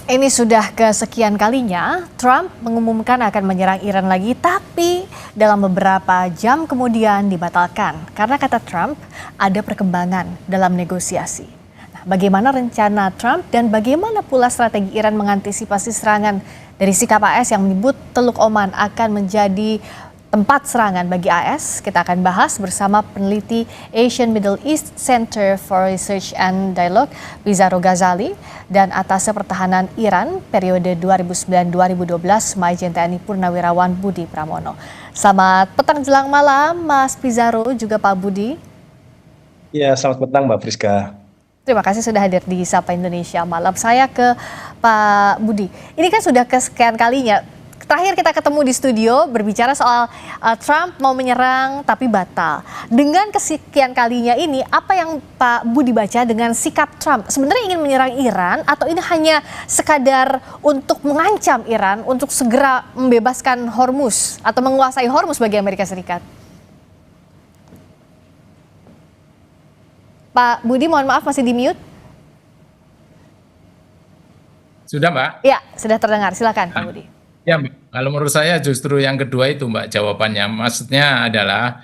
Ini sudah kesekian kalinya Trump mengumumkan akan menyerang Iran lagi, tapi dalam beberapa jam kemudian dibatalkan karena kata Trump ada perkembangan dalam negosiasi. Nah, bagaimana rencana Trump dan bagaimana pula strategi Iran mengantisipasi serangan dari sikap AS yang menyebut Teluk Oman akan menjadi tempat serangan bagi AS? Kita akan bahas bersama peneliti Asian Middle East Center for Research and Dialogue, Pizarro Ghazali, dan Atasé Pertahanan Iran periode 2009-2012, Majen TNI Purnawirawan Budi Pramono. Selamat petang jelang malam, Mas Pizarro, juga Pak Budi. Ya, selamat petang Mbak Friska. Terima kasih sudah hadir di Sapa Indonesia Malam. Saya ke Pak Budi. Ini kan sudah kesekian kalinya terakhir kita ketemu di studio berbicara soal Trump mau menyerang tapi batal. Dengan kesekian kalinya ini, apa yang Pak Budi baca dengan sikap Trump? Sebenarnya ingin menyerang Iran atau ini hanya sekadar untuk mengancam Iran untuk segera membebaskan Hormuz atau menguasai Hormuz bagi Amerika Serikat? Pak Budi, mohon maaf masih di mute. Sudah, Mbak? Ya, sudah terdengar. Silakan Pak Budi. Ya, kalau menurut saya justru yang kedua itu Mbak jawabannya. Maksudnya adalah,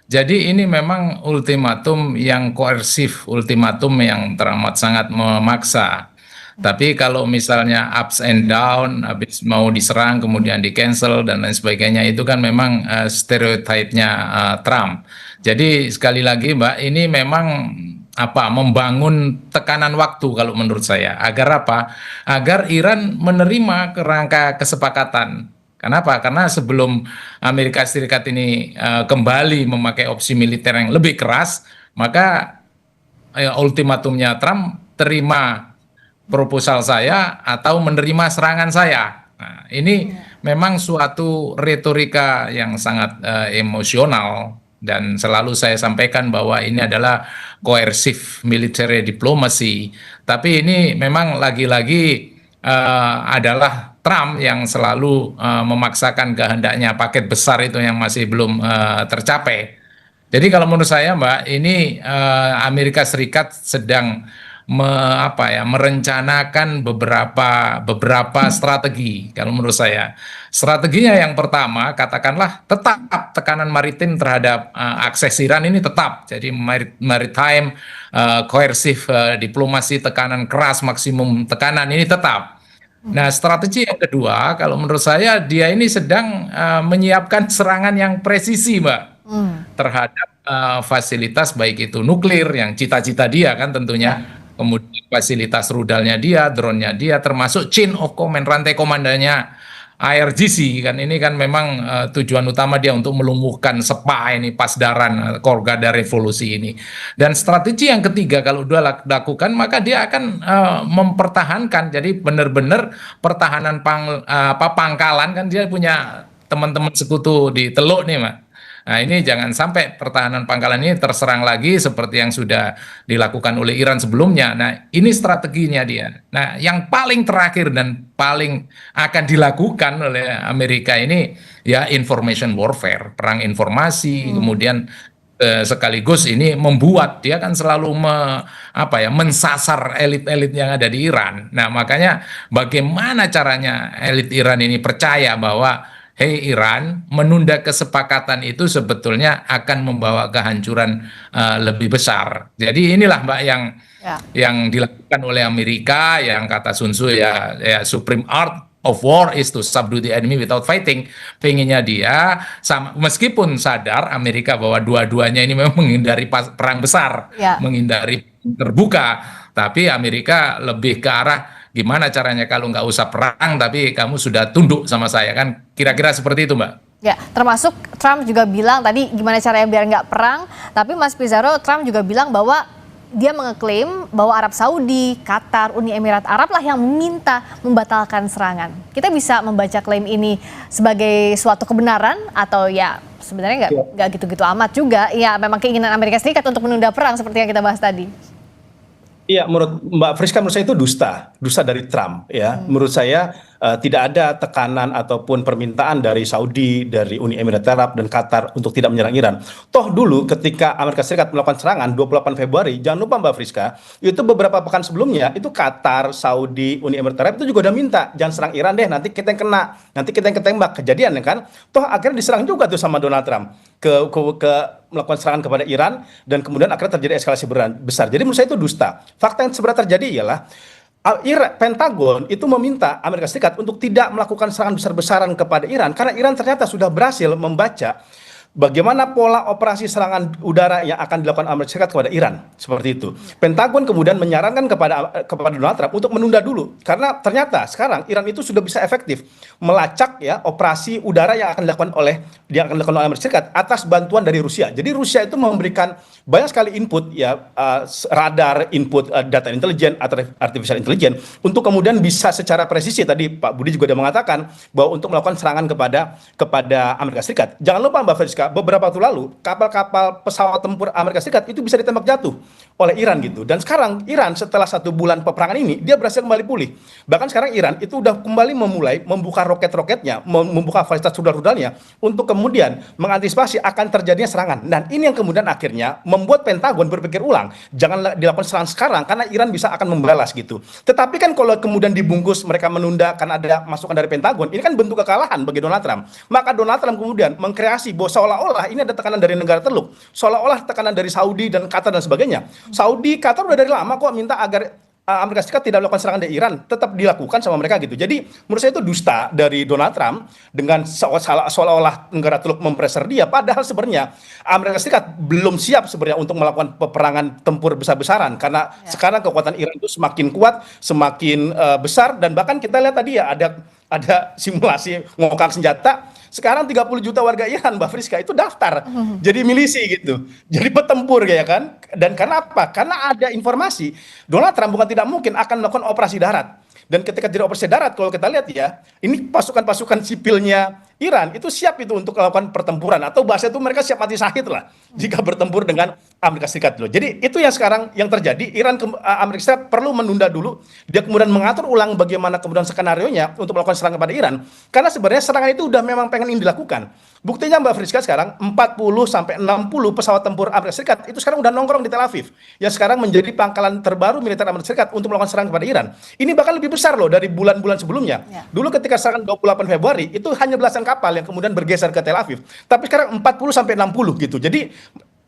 jadi ini memang ultimatum yang koersif, ultimatum yang teramat sangat memaksa. Tapi kalau misalnya ups and down, habis mau diserang kemudian di cancel dan lain sebagainya, itu kan memang stereotipnya Trump. Jadi sekali lagi Mbak, ini memang membangun tekanan waktu kalau menurut saya. Agar apa? Agar Iran menerima kerangka kesepakatan. Kenapa? Karena sebelum Amerika Serikat ini kembali memakai opsi militer yang lebih keras, maka ultimatumnya Trump, terima proposal saya atau menerima serangan saya. Nah, ini memang suatu retorika yang sangat emosional. Dan selalu saya sampaikan bahwa ini adalah coercive military diplomacy. Tapi ini memang lagi-lagi adalah Trump yang selalu memaksakan kehendaknya, paket besar itu yang masih belum tercapai. Jadi kalau menurut saya Mbak, ini Amerika Serikat sedang merencanakan beberapa strategi. Kalau menurut saya, strateginya yang pertama, katakanlah tetap tekanan maritim terhadap akses Iran ini tetap. Jadi maritime coercive diplomasi, tekanan keras, maksimum tekanan ini tetap. Nah, strategi yang kedua, kalau menurut saya dia ini sedang menyiapkan serangan yang presisi, Mbak, terhadap fasilitas baik itu nuklir yang cita-cita dia kan tentunya. Kemudian fasilitas rudalnya dia, drone-nya dia, termasuk chain of command, rantai komandanya IRGC kan, ini kan memang tujuan utama dia untuk melumpuhkan SEPA ini, Pasdaran, Korgada Revolusi ini. Dan strategi yang ketiga kalau dia lakukan, maka dia akan mempertahankan, jadi benar-benar pertahanan pangkalan kan, dia punya teman-teman sekutu di Teluk nih, Mas. Nah, ini jangan sampai pertahanan pangkalan ini terserang lagi seperti yang sudah dilakukan oleh Iran sebelumnya. Nah, ini strateginya dia. Nah, yang paling terakhir dan paling akan dilakukan oleh Amerika ini ya information warfare, perang informasi, kemudian sekaligus ini membuat dia kan selalu mensasar elit-elit yang ada di Iran. Nah, makanya bagaimana caranya elit Iran ini percaya bahwa hei Iran, menunda kesepakatan itu sebetulnya akan membawa kehancuran lebih besar. Jadi inilah Mbak yang dilakukan oleh Amerika, yang kata Sun Tzu ya supreme art of war is to subdue the enemy without fighting. Pengennya dia, meskipun sadar Amerika bahwa dua-duanya ini memang menghindari perang besar, menghindari terbuka, tapi Amerika lebih ke arah gimana caranya kalau nggak usah perang tapi kamu sudah tunduk sama saya kan, kira-kira seperti itu Mbak. Ya, termasuk Trump juga bilang tadi gimana caranya biar nggak perang, tapi Mas Pizarro, Trump juga bilang bahwa dia mengeklaim bahwa Arab Saudi, Qatar, Uni Emirat Arab lah yang meminta membatalkan serangan. Kita bisa membaca klaim ini sebagai suatu kebenaran atau ya sebenarnya nggak gitu-gitu amat juga, ya memang keinginan Amerika Serikat untuk menunda perang seperti yang kita bahas tadi. Iya, menurut Mbak Friska, menurut saya itu dusta dari Trump ya. Menurut saya tidak ada tekanan ataupun permintaan dari Saudi, dari Uni Emirat Arab dan Qatar untuk tidak menyerang Iran. Toh dulu ketika Amerika Serikat melakukan serangan 28 Februari, jangan lupa Mbak Friska, itu beberapa pekan sebelumnya itu Qatar, Saudi, Uni Emirat Arab itu juga udah minta jangan serang Iran deh, nanti kita yang kena, nanti kita yang ketembak. Kejadian ya kan? Toh akhirnya diserang juga tuh sama Donald Trump ke melakukan serangan kepada Iran dan kemudian akhirnya terjadi eskalasi besar. Jadi menurut saya itu dusta. Fakta yang sebenarnya terjadi ialah Pentagon itu meminta Amerika Serikat untuk tidak melakukan serangan besar-besaran kepada Iran karena Iran ternyata sudah berhasil membaca bagaimana pola operasi serangan udara yang akan dilakukan Amerika Serikat kepada Iran seperti itu. Pentagon kemudian menyarankan kepada Donald Trump untuk menunda dulu karena ternyata sekarang Iran itu sudah bisa efektif melacak ya operasi udara yang akan dilakukan oleh Amerika Serikat atas bantuan dari Rusia. Jadi Rusia itu memberikan banyak sekali input ya radar, input data intelijen atau artificial intelligence untuk kemudian bisa secara presisi tadi Pak Budi juga sudah mengatakan bahwa untuk melakukan serangan kepada Amerika Serikat. Jangan lupa Mbak Friska, beberapa waktu lalu kapal-kapal pesawat tempur Amerika Serikat itu bisa ditembak jatuh oleh Iran gitu. Dan sekarang Iran setelah 1 bulan peperangan ini dia berhasil kembali pulih. Bahkan sekarang Iran itu udah kembali memulai membuka roket-roketnya, membuka fasilitas rudal-rudalnya untuk kemudian mengantisipasi akan terjadinya serangan. Dan ini yang kemudian akhirnya membuat Pentagon berpikir ulang, jangan dilakukan serangan sekarang karena Iran bisa akan membalas gitu. Tetapi kan kalau kemudian dibungkus mereka menunda karena ada masukan dari Pentagon, ini kan bentuk kekalahan bagi Donald Trump. Maka Donald Trump kemudian mengkreasi bahwa seolah-olah ini ada tekanan dari negara teluk, seolah-olah tekanan dari Saudi dan Qatar dan sebagainya. Saudi, Qatar udah dari lama kok minta agar Amerika Serikat tidak melakukan serangan dari Iran, tetap dilakukan sama mereka gitu. Jadi menurut saya itu dusta dari Donald Trump dengan seolah-olah negara teluk mempreser dia, padahal sebenarnya Amerika Serikat belum siap sebenarnya untuk melakukan peperangan tempur besar-besaran karena sekarang kekuatan Iran itu semakin kuat, semakin besar dan bahkan kita lihat tadi ya ada simulasi ngokang senjata. Sekarang 30 juta warga Iran, Mbak Friska, itu daftar jadi milisi gitu. Jadi petempur ya kan. Dan karena apa? Karena ada informasi Donald Trump bukan tidak mungkin akan melakukan operasi darat. Dan ketika jadi operasi darat, kalau kita lihat ya, ini pasukan-pasukan sipilnya Iran itu siap itu untuk melakukan pertempuran atau bahasa itu mereka siap mati syahid lah jika bertempur dengan Amerika Serikat dulu. Jadi itu yang sekarang yang terjadi. Amerika Serikat perlu menunda dulu. Dia kemudian mengatur ulang bagaimana kemudian skenarionya untuk melakukan serangan kepada Iran. Karena sebenarnya serangan itu udah memang pengen ini dilakukan. Buktinya Mbak Friska sekarang 40 sampai 60 pesawat tempur Amerika Serikat itu sekarang udah nongkrong di Tel Aviv. Yang sekarang menjadi pangkalan terbaru militer Amerika Serikat untuk melakukan serangan kepada Iran. Ini bahkan lebih besar loh dari bulan-bulan sebelumnya. Dulu ketika serangan 28 Februari itu hanya belasan kapal yang kemudian bergeser ke Tel Aviv. Tapi sekarang 40 sampai 60 gitu. Jadi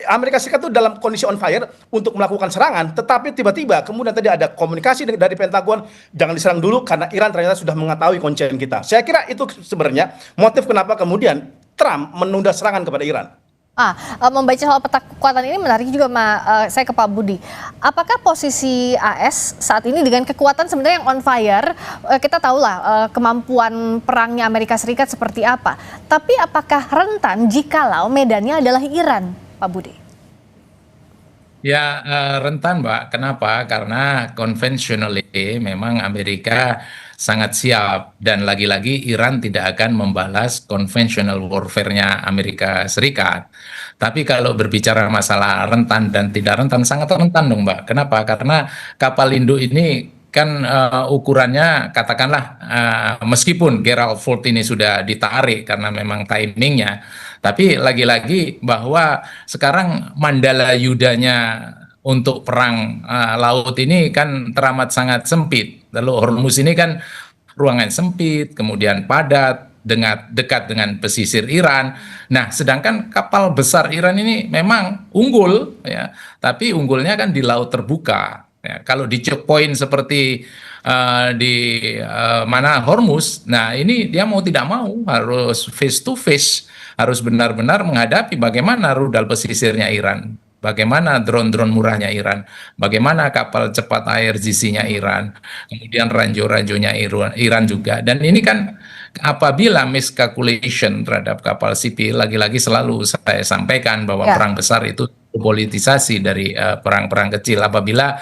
Amerika Serikat itu dalam kondisi on fire untuk melakukan serangan, tetapi tiba-tiba kemudian tadi ada komunikasi dari Pentagon, jangan diserang dulu karena Iran ternyata sudah mengetahui kuncian kita. Saya kira itu sebenarnya motif kenapa kemudian Trump menunda serangan kepada Iran. Membaca soal peta kekuatan ini menarik juga, saya ke Pak Budi. Apakah posisi AS saat ini dengan kekuatan sebenarnya yang on fire, kita tahulah kemampuan perangnya Amerika Serikat seperti apa. Tapi apakah rentan jikalau medannya adalah Iran, Pak Budi? Ya, rentan, Mbak. Kenapa? Karena conventionally memang Amerika sangat siap dan lagi-lagi Iran tidak akan membalas conventional warfare-nya Amerika Serikat. Tapi kalau berbicara masalah rentan dan tidak rentan, sangat rentan dong, Mbak. Kenapa? Karena kapal induk ini kan ukurannya katakanlah meskipun Gerald Ford ini sudah ditarik karena memang timingnya, tapi lagi-lagi bahwa sekarang mandala yudanya untuk perang laut ini kan teramat sangat sempit. Lalu Hormuz ini kan ruangan sempit, kemudian padat, dekat dengan pesisir Iran. Nah, sedangkan kapal besar Iran ini memang unggul, ya, tapi unggulnya kan di laut terbuka. Ya, kalau di choke point seperti di mana Hormuz, nah ini dia mau tidak mau harus face to face, harus benar-benar menghadapi bagaimana rudal pesisirnya Iran, bagaimana drone-drone murahnya Iran, bagaimana kapal cepat air GC-nya Iran, kemudian ranjau-ranjaunya Iran juga. Dan ini kan apabila miscalculation terhadap kapal sipil, lagi-lagi selalu saya sampaikan bahwa perang besar itu politisasi dari perang-perang kecil apabila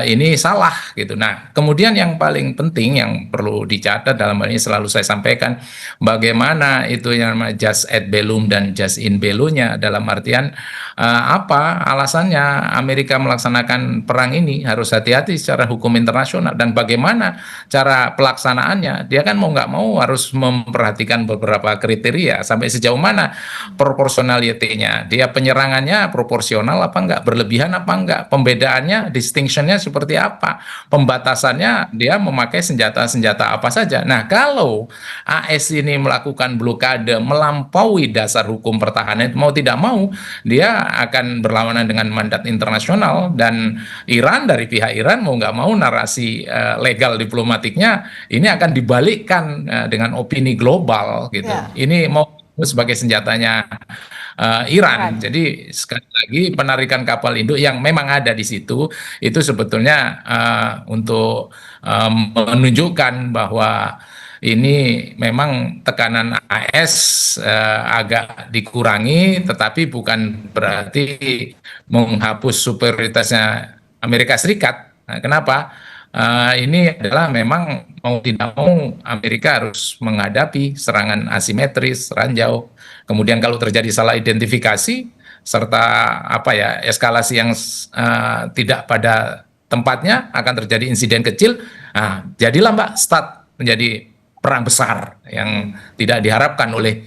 ini salah gitu. Nah, kemudian yang paling penting yang perlu dicatat dalam hal ini selalu saya sampaikan bagaimana itu yang namanya jus ad bellum dan jus in bello-nya, dalam artian apa alasannya Amerika melaksanakan perang ini harus hati-hati secara hukum internasional, dan bagaimana cara pelaksanaannya. Dia kan mau nggak mau harus memperhatikan beberapa kriteria sampai sejauh mana proportionality-nya, dia penyerangannya proporsional apa enggak, berlebihan apa enggak, pembedaannya, distinctionnya seperti apa, pembatasannya dia memakai senjata-senjata apa saja. Nah, kalau AS ini melakukan blokade melampaui dasar hukum pertahanan, mau tidak mau dia akan berlawanan dengan mandat internasional, dan Iran, dari pihak Iran mau nggak mau narasi legal diplomatiknya ini akan dibalikkan dengan opini global gitu. Ya. Ini mau sebagai senjatanya Iran. Jadi sekali lagi penarikan kapal induk yang memang ada di situ itu sebetulnya untuk menunjukkan bahwa ini memang tekanan AS agak dikurangi, tetapi bukan berarti menghapus superioritasnya Amerika Serikat. Nah, kenapa? Ini adalah memang mau tidak mau Amerika harus menghadapi serangan asimetris, ranjau. Kemudian kalau terjadi salah identifikasi serta apa ya eskalasi yang tidak pada tempatnya, akan terjadi insiden kecil. Nah, jadilah Mbak start menjadi perang besar yang tidak diharapkan oleh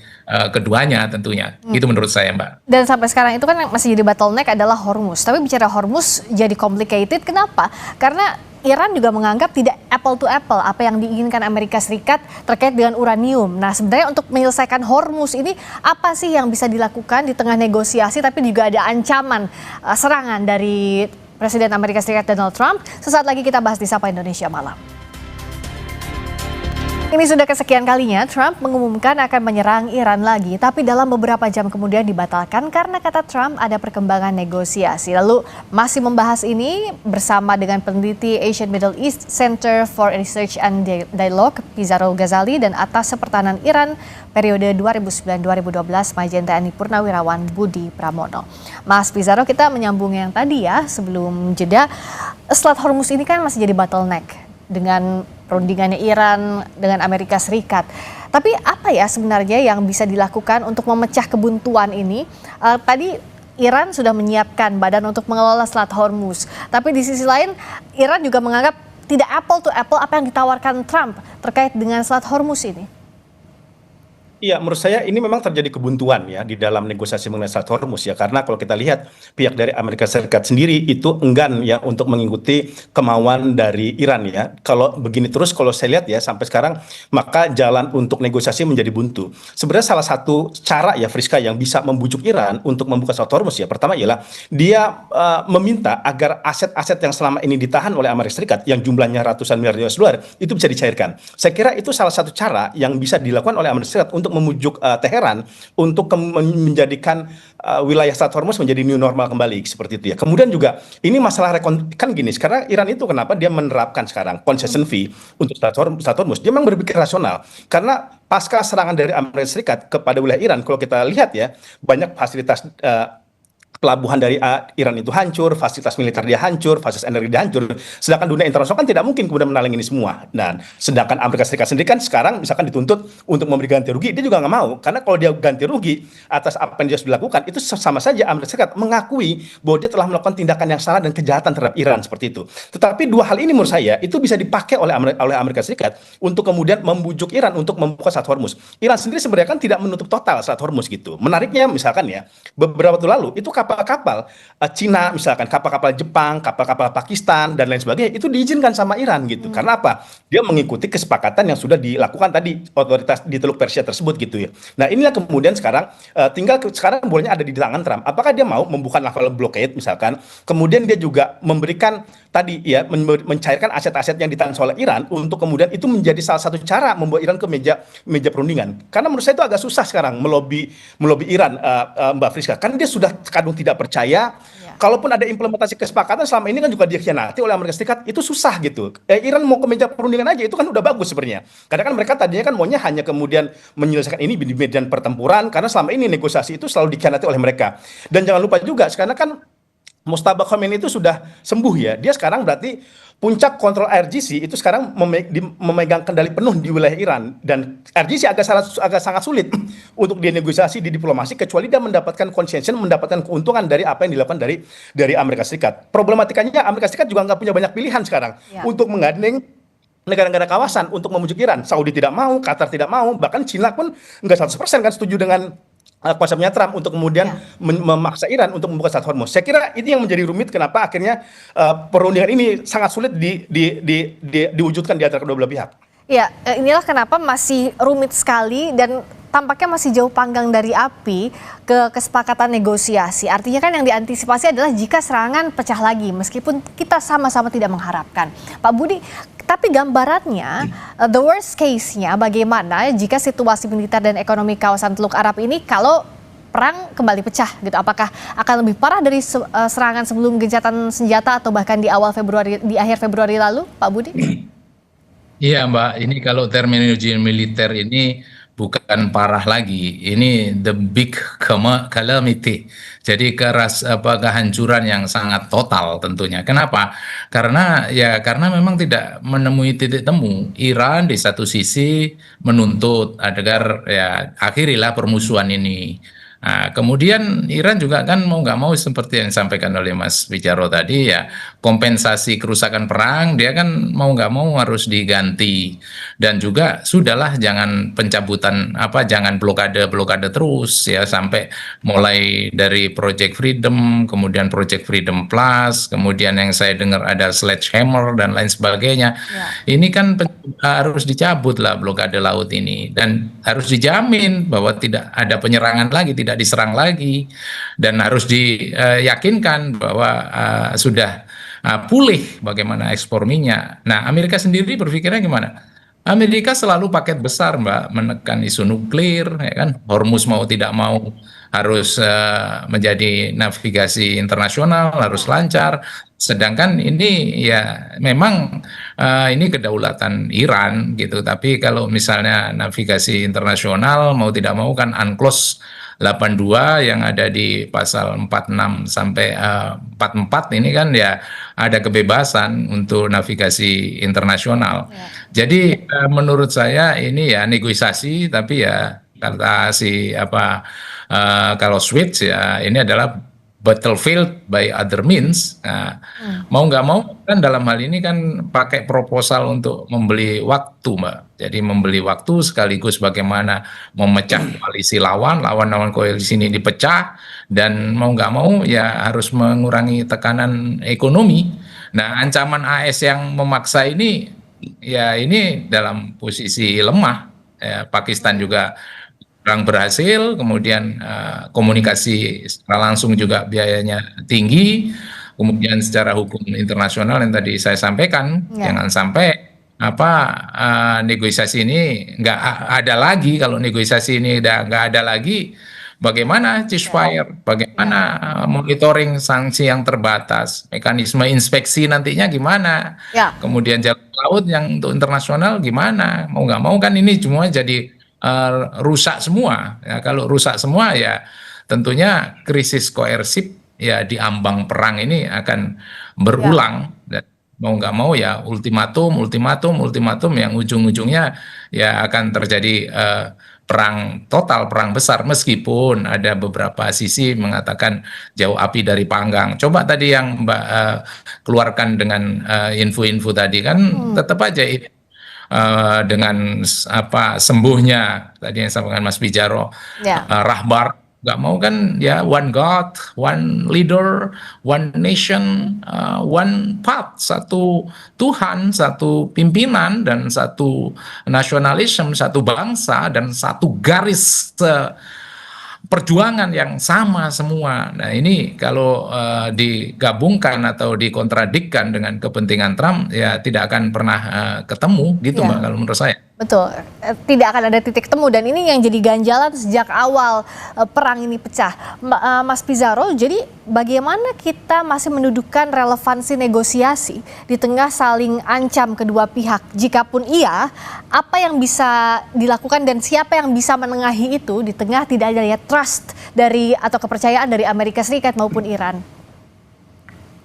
keduanya tentunya. Itu menurut saya, Mbak. Dan sampai sekarang itu kan yang masih jadi bottleneck adalah Hormuz. Tapi bicara Hormuz jadi complicated, kenapa? Karena Iran juga menganggap tidak apple to apple apa yang diinginkan Amerika Serikat terkait dengan uranium. Nah, sebenarnya untuk menyelesaikan Hormuz ini apa sih yang bisa dilakukan di tengah negosiasi, tapi juga ada ancaman serangan dari Presiden Amerika Serikat Donald Trump? Sesaat lagi kita bahas di Sapa Indonesia Malam. Ini sudah kesekian kalinya Trump mengumumkan akan menyerang Iran lagi, tapi dalam beberapa jam kemudian dibatalkan karena kata Trump ada perkembangan negosiasi. Lalu masih membahas ini bersama dengan peneliti Asian Middle East Center for Research and Dialogue, Pizarro Ghazali, dan atas pertahanan Iran periode 2009-2012, Majen TNI Purnawirawan Budi Pramono. Mas Pizarro, kita menyambung yang tadi ya sebelum jeda, Selat Hormuz ini kan masih jadi bottleneck dengan perundingannya Iran dengan Amerika Serikat. Tapi apa ya sebenarnya yang bisa dilakukan untuk memecah kebuntuan ini? Tadi Iran sudah menyiapkan badan untuk mengelola Selat Hormuz. Tapi di sisi lain Iran juga menganggap tidak apple to apple apa yang ditawarkan Trump terkait dengan Selat Hormuz ini. Iya, menurut saya ini memang terjadi kebuntuan ya di dalam negosiasi mengenai Selat Hormuz ya, karena kalau kita lihat pihak dari Amerika Serikat sendiri itu enggan ya untuk mengikuti kemauan dari Iran ya. Kalau begini terus, kalau saya lihat ya sampai sekarang, maka jalan untuk negosiasi menjadi buntu. Sebenarnya salah satu cara ya Friska yang bisa membujuk Iran untuk membuka Selat Hormuz ya, pertama ialah dia meminta agar aset-aset yang selama ini ditahan oleh Amerika Serikat yang jumlahnya ratusan miliar US dollar itu bisa dicairkan. Saya kira itu salah satu cara yang bisa dilakukan oleh Amerika Serikat untuk memujuk Teheran untuk menjadikan wilayah Selat Hormuz menjadi new normal kembali seperti itu ya. Kemudian juga ini masalah kan gini, sekarang Iran itu kenapa dia menerapkan sekarang concession fee untuk Selat Hormuz? Dia memang berpikir rasional karena pasca serangan dari Amerika Serikat kepada wilayah Iran, kalau kita lihat ya banyak fasilitas pelabuhan dari Iran itu hancur, fasilitas militer dia hancur, fasilitas energi dia hancur. Sedangkan dunia internasional kan tidak mungkin kemudian menaling ini semua. Dan sedangkan Amerika Serikat sendiri kan sekarang misalkan dituntut untuk memberi ganti rugi, dia juga nggak mau. Karena kalau dia ganti rugi atas apa yang dia sudah lakukan, itu sama saja Amerika Serikat mengakui bahwa dia telah melakukan tindakan yang salah dan kejahatan terhadap Iran seperti itu. Tetapi dua hal ini menurut saya itu bisa dipakai oleh Amerika Serikat untuk kemudian membujuk Iran untuk membuka Selat Hormuz. Iran sendiri sebenarnya kan tidak menutup total Selat Hormuz gitu. Menariknya misalkan ya, beberapa waktu lalu itu kapal-kapal Cina misalkan, kapal-kapal Jepang, kapal-kapal Pakistan dan lain sebagainya itu diizinkan sama Iran gitu. Karena apa? Dia mengikuti kesepakatan yang sudah dilakukan tadi otoritas di Teluk Persia tersebut gitu ya. Nah, inilah kemudian sekarang tinggal sekarang bolanya ada di tangan Trump. Apakah dia mau membuka naval blockade misalkan? Kemudian dia juga memberikan tadi ya mencairkan aset-aset yang ditahan oleh Iran untuk kemudian itu menjadi salah satu cara membawa Iran ke meja perundingan. Karena menurut saya itu agak susah sekarang melobi Iran, Mbak Friska. Karena dia sudah kadung tidak percaya. Kalaupun ada implementasi kesepakatan selama ini kan juga dikhianati oleh Amerika Serikat, itu susah gitu. Iran mau ke meja perundingan aja itu kan udah bagus sebenarnya. Karena kan mereka tadinya kan maunya hanya kemudian menyelesaikan ini di medan pertempuran, karena selama ini negosiasi itu selalu dikhianati oleh mereka. Dan jangan lupa juga sekarang kan Mustafa Khomeini itu sudah sembuh ya. Dia sekarang berarti puncak kontrol RGC itu sekarang memegang kendali penuh di wilayah Iran, dan RGC agak sangat sulit untuk dinegosiasi di diplomasi kecuali dia mendapatkan concession, mendapatkan keuntungan dari apa yang dilakukan dari Amerika Serikat. Problematikanya Amerika Serikat juga nggak punya banyak pilihan sekarang untuk menggandeng negara-negara kawasan untuk membujuk Iran. Saudi tidak mau, Qatar tidak mau, bahkan Cina pun nggak 100% kan setuju dengan konsepnya Trump untuk kemudian memaksa Iran untuk membuka Strait Hormuz. Saya kira ini yang menjadi rumit kenapa akhirnya perundingan ini sangat sulit diwujudkan di antara kedua belah pihak. Ya, inilah kenapa masih rumit sekali dan tampaknya masih jauh panggang dari api ke kesepakatan negosiasi. Artinya kan yang diantisipasi adalah jika serangan pecah lagi, meskipun kita sama-sama tidak mengharapkan. Pak Budi, tapi gambarannya, the worst case-nya bagaimana jika situasi militer dan ekonomi kawasan Teluk Arab ini kalau perang kembali pecah gitu? Apakah akan lebih parah dari serangan sebelum gencatan senjata atau bahkan di akhir Februari lalu, Pak Budi? Iya Mbak, ini kalau terminologi militer ini bukan parah lagi, ini the big calamity. Jadi kehancuran yang sangat total tentunya. Kenapa? Karena memang tidak menemui titik temu. Iran di satu sisi menuntut agar ya akhirilah permusuhan ini. Nah, kemudian Iran juga kan mau nggak mau seperti yang disampaikan oleh Mas Wijaro tadi ya, kompensasi kerusakan perang dia kan mau nggak mau harus diganti, dan juga sudahlah jangan pencabutan jangan blokade terus ya, sampai mulai dari Project Freedom, kemudian Project Freedom Plus, kemudian yang saya dengar ada Sledgehammer dan lain sebagainya. Ini kan harus dicabut lah blokade laut ini, dan harus dijamin bahwa tidak ada penyerangan lagi, tidak diserang lagi, dan harus diyakinkan bahwa sudah pulih bagaimana ekspor minyak. Nah, Amerika sendiri berpikirnya gimana? Amerika selalu paket besar, Mbak, menekan isu nuklir, ya kan? Hormuz mau tidak mau harus menjadi navigasi internasional, harus lancar. Sedangkan ini ya memang ini kedaulatan Iran gitu. Tapi kalau misalnya navigasi internasional mau tidak mau kan UNCLOS 82 yang ada di pasal 46 sampai 44 ini kan ya ada kebebasan untuk navigasi internasional. Jadi menurut saya ini ya negosiasi, tapi ya kata kalau switch ya ini adalah battlefield by other means. Nah, mau nggak mau kan dalam hal ini kan pakai proposal untuk membeli waktu, Mbak. Jadi membeli waktu sekaligus bagaimana memecah koalisi lawan koalisi ini dipecah, dan mau nggak mau ya harus mengurangi tekanan ekonomi. Nah, ancaman AS yang memaksa ini ya ini dalam posisi lemah. Ya, Pakistan juga kurang berhasil, kemudian komunikasi secara langsung juga biayanya tinggi, kemudian secara hukum internasional yang tadi saya sampaikan, jangan sampai negosiasi ini nggak ada lagi. Kalau negosiasi ini udah nggak ada lagi, bagaimana ceasefire, bagaimana monitoring sanksi yang terbatas, mekanisme inspeksi nantinya gimana, kemudian jalan laut yang untuk internasional gimana, mau nggak mau kan ini semua jadi rusak semua. Ya, kalau rusak semua ya tentunya krisis koersif ya di ambang perang ini akan berulang. Dan mau nggak mau ya ultimatum yang ujung-ujungnya ya akan terjadi perang total, perang besar, meskipun ada beberapa sisi mengatakan jauh api dari panggang. Coba tadi yang Mbak keluarkan dengan info-info tadi kan tetap aja ini dengan sembuhnya tadi yang disampaikan Mas Wijaro, Rahbar nggak mau kan ya, one God, one leader, one nation, one path, satu Tuhan, satu pimpinan, dan satu nasionalisme, satu bangsa, dan satu garis perjuangan yang sama semua. Nah, ini kalau digabungkan atau dikontradikkan dengan kepentingan Trump ya tidak akan pernah ketemu gitu, Mbak, kalau menurut saya. Betul, tidak akan ada titik temu dan ini yang jadi ganjalan sejak awal perang ini pecah. Mas Pizarro, jadi bagaimana kita masih mendudukan relevansi negosiasi di tengah saling ancam kedua pihak? Jikapun iya, apa yang bisa dilakukan dan siapa yang bisa menengahi itu di tengah tidak adanya trust dari atau kepercayaan dari Amerika Serikat maupun Iran?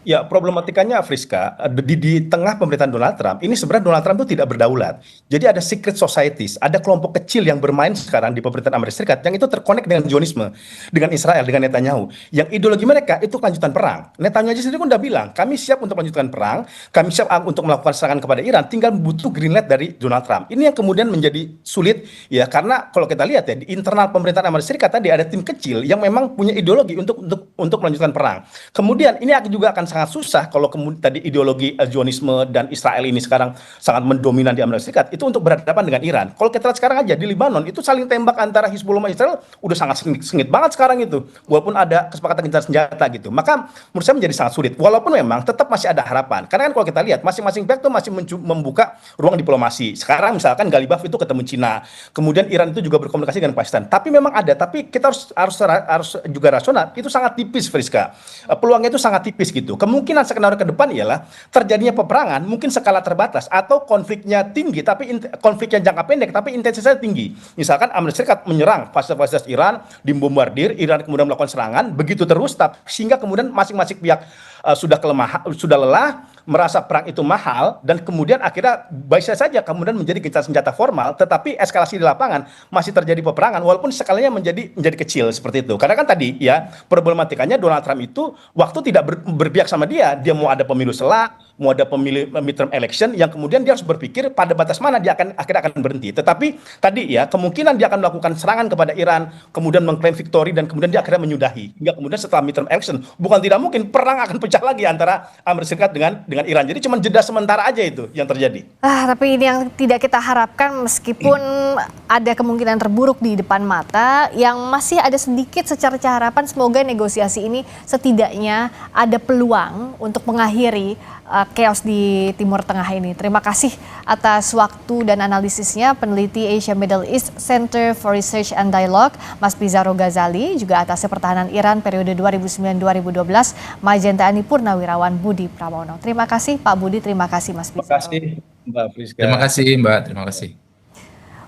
Ya, problematikanya Friska, di tengah pemerintahan Donald Trump, ini sebenarnya Donald Trump itu tidak berdaulat. Jadi ada secret societies, ada kelompok kecil yang bermain sekarang di pemerintahan Amerika Serikat yang itu terkonek dengan Zionisme, dengan Israel, dengan Netanyahu. Yang ideologi mereka itu kelanjutan perang. Netanyahu sendiri pun udah bilang, kami siap untuk melanjutkan perang, kami siap untuk melakukan serangan kepada Iran, tinggal butuh green light dari Donald Trump. Ini yang kemudian menjadi sulit, ya karena kalau kita lihat ya, di internal pemerintahan Amerika Serikat tadi ada tim kecil yang memang punya ideologi untuk melanjutkan perang. Kemudian ini juga akan sangat susah kalau kemudian tadi ideologi Zionisme dan Israel ini sekarang sangat mendominan di Amerika Serikat itu untuk berhadapan dengan Iran. Kalau kita lihat sekarang aja di Lebanon itu saling tembak antara Hizbullah dan Israel udah sangat sengit banget sekarang itu, walaupun ada kesepakatan gencatan senjata gitu. Maka menurut saya menjadi sangat sulit. Walaupun memang tetap masih ada harapan. Karena kan kalau kita lihat masing-masing pihak itu masih membuka ruang diplomasi. Sekarang misalkan Galibaf itu ketemu Cina, kemudian Iran itu juga berkomunikasi dengan Pakistan. Tapi memang ada, tapi kita harus juga rasional. Itu sangat tipis, Friska. Peluangnya itu sangat tipis gitu. Kemungkinan skenario ke depan ialah terjadinya peperangan mungkin skala terbatas atau konfliknya tinggi tapi konfliknya jangka pendek tapi intensitasnya tinggi. Misalkan Amerika Serikat menyerang fasilitas Iran, dibombardir, Iran kemudian melakukan serangan, begitu terus sehingga kemudian masing-masing pihak sudah lelah, merasa perang itu mahal dan kemudian akhirnya bisa saja kemudian menjadi gencatan senjata formal, tetapi eskalasi di lapangan masih terjadi peperangan walaupun skalanya menjadi kecil seperti itu. Karena kan tadi ya problematikanya Donald Trump itu waktu tidak berpihak sama dia mau ada pemilu selak, mau ada pemilu midterm election yang kemudian dia harus berpikir pada batas mana dia akhirnya akan berhenti. Tetapi tadi ya kemungkinan dia akan melakukan serangan kepada Iran, kemudian mengklaim victory dan kemudian dia akhirnya menyudahi. Hingga kemudian setelah midterm election bukan tidak mungkin perang akan pecah lagi antara Amerika Serikat dengan Iran. Jadi cuma jeda sementara aja itu yang terjadi. Tapi ini yang tidak kita harapkan meskipun ada kemungkinan terburuk di depan mata, yang masih ada sedikit secerca harapan semoga negosiasi ini setidaknya ada peluang untuk mengakhiri chaos di Timur Tengah ini. Terima kasih atas waktu dan analisisnya peneliti Asia Middle East Center for Research and Dialogue, Mas Pizarro Ghazali, juga atas pertahanan Iran periode 2009-2012, Majen TNI Purnawirawan Budi Pramono. Terima kasih Pak Budi, terima kasih Mas Pizarro. Terima kasih Mbak Friska. Terima kasih Mbak, terima kasih.